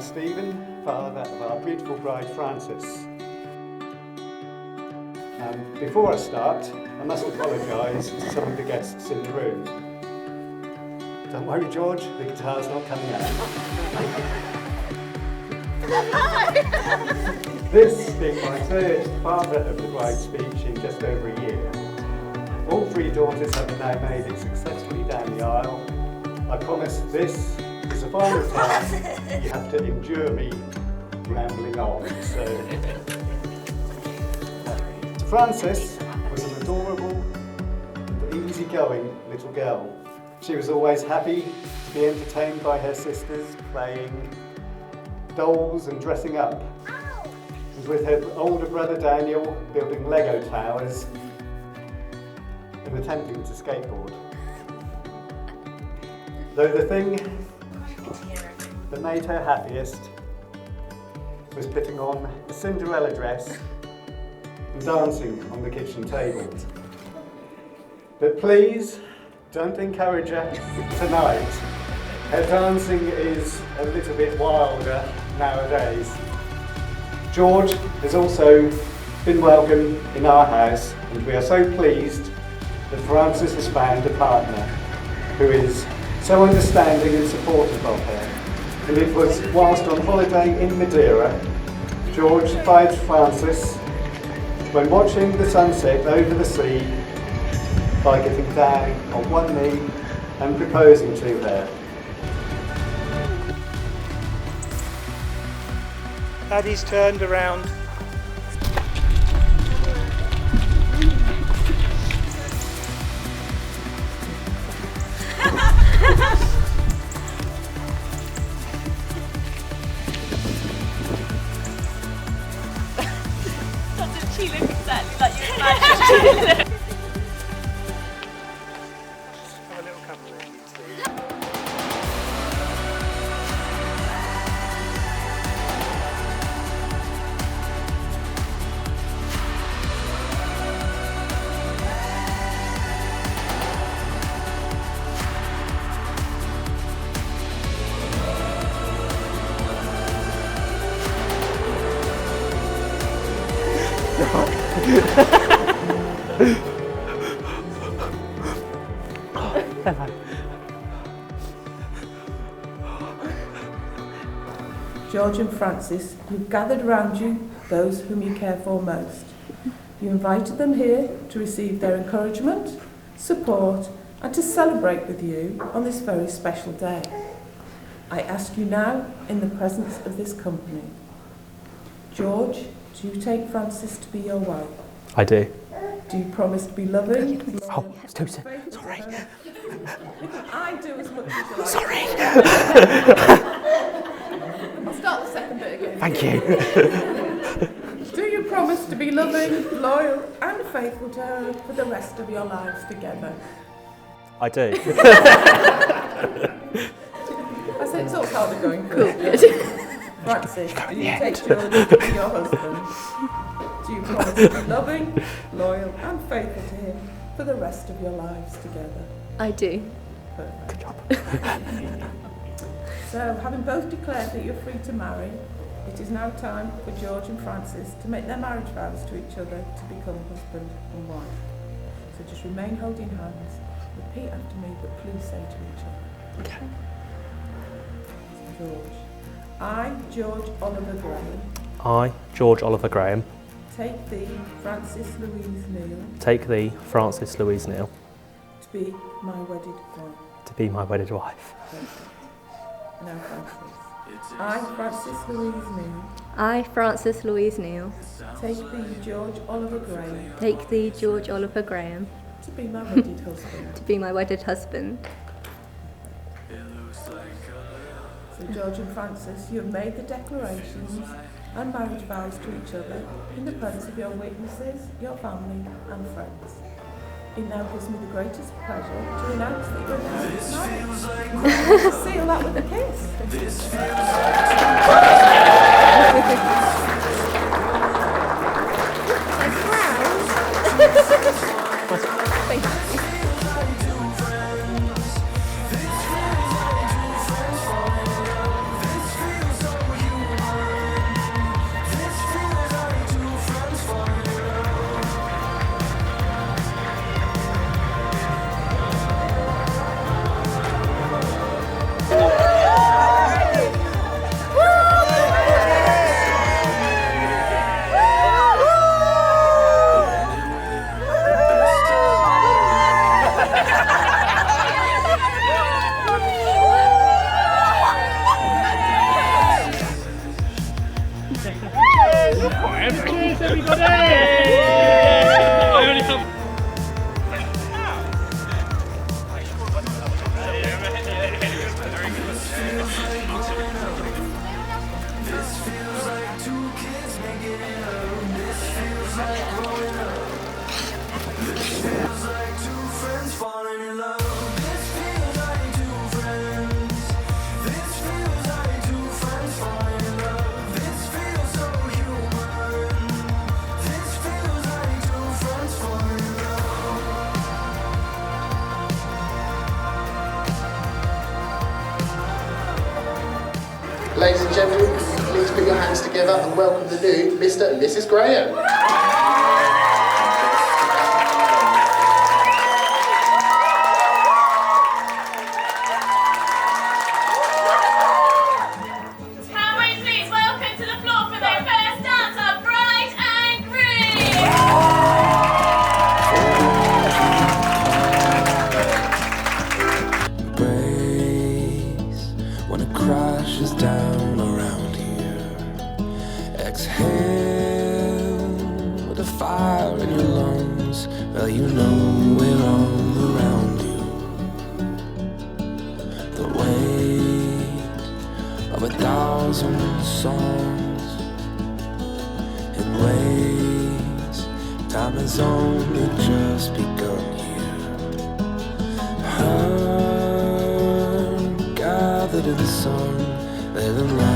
Stephen, father of our beautiful bride Frances. Before I start, I must apologise to some of the guests in the room. Don't worry, George, the guitar's not coming out. This being my third father of the bride speech in just over a year. All three daughters have now made it successfully down the aisle. I promise this is the final time you have to endure me rambling on. So, Frances was an adorable and easygoing little girl. She was always happy to be entertained by her sisters, playing dolls and dressing up. And with her older brother Daniel building Lego towers and attempting to skateboard. Though the thing that made her happiest was putting on a Cinderella dress and dancing on the kitchen table. But please, don't encourage her tonight. Her dancing is a little bit wilder nowadays. George has also been welcome in our house, and we are so pleased that Frances has found a partner who is so understanding and supportive of her. And it was whilst on holiday in Madeira, George spied Frances when watching the sunset over the sea by getting down on one knee and proposing to her. Daddy's turned around. Doesn't she look exactly like you imagined? Have a little couple of these. George and Frances, you've gathered around you those whom you care for most. You invited them here to receive their encouragement, support, and to celebrate with you on this very special day. I ask you now, in the presence of this company, George, do you take Frances to be your wife? I do. Do you promise to be loving? Oh, it's too soon. Sorry. I do as much as you like. Sorry. I'll start the second bit again. Thank you. Do you promise to be loving, loyal, and faithful to her for the rest of your lives together? I do. I said it's all part of going cool. Frances, do you take George to be your husband? Do you promise to be loving, loyal, and faithful to him for the rest of your lives together? I do. Perfect. Good job. So, having both declared that you're free to marry, it is now time for George and Frances to make their marriage vows to each other to become husband and wife. So just remain holding hands, repeat after me, but please say to each other. Okay. George. I, George Oliver Graham, I, George Oliver Graham, take thee, Frances Louise Neal, take thee, Frances Louise Neal, to be my wedded wife. to be my wedded wife. Perfect. Now Frances. I, Frances Louise Neal, I, Frances Louise Neal, take thee, George Oliver Graham, take thee, George Oliver Graham, to be my wedded husband. to be my wedded husband. So George and Frances, you have made the declarations and marriage vows to each other in the presence of your witnesses, your family and friends. It now gives me the greatest pleasure to announce that you're now married. Seal that with a kiss. Thank you. your hands together and welcome the new Mr. and Mrs. Graham. Can we please welcome to the floor for their first dancer, Bright and Green? Brace when it crashes down around here. Exhale with a fire in your lungs. Well, you know we're all around you. The weight of 1,000 songs in ways time has only just begun here. Her gathered in the sun, living life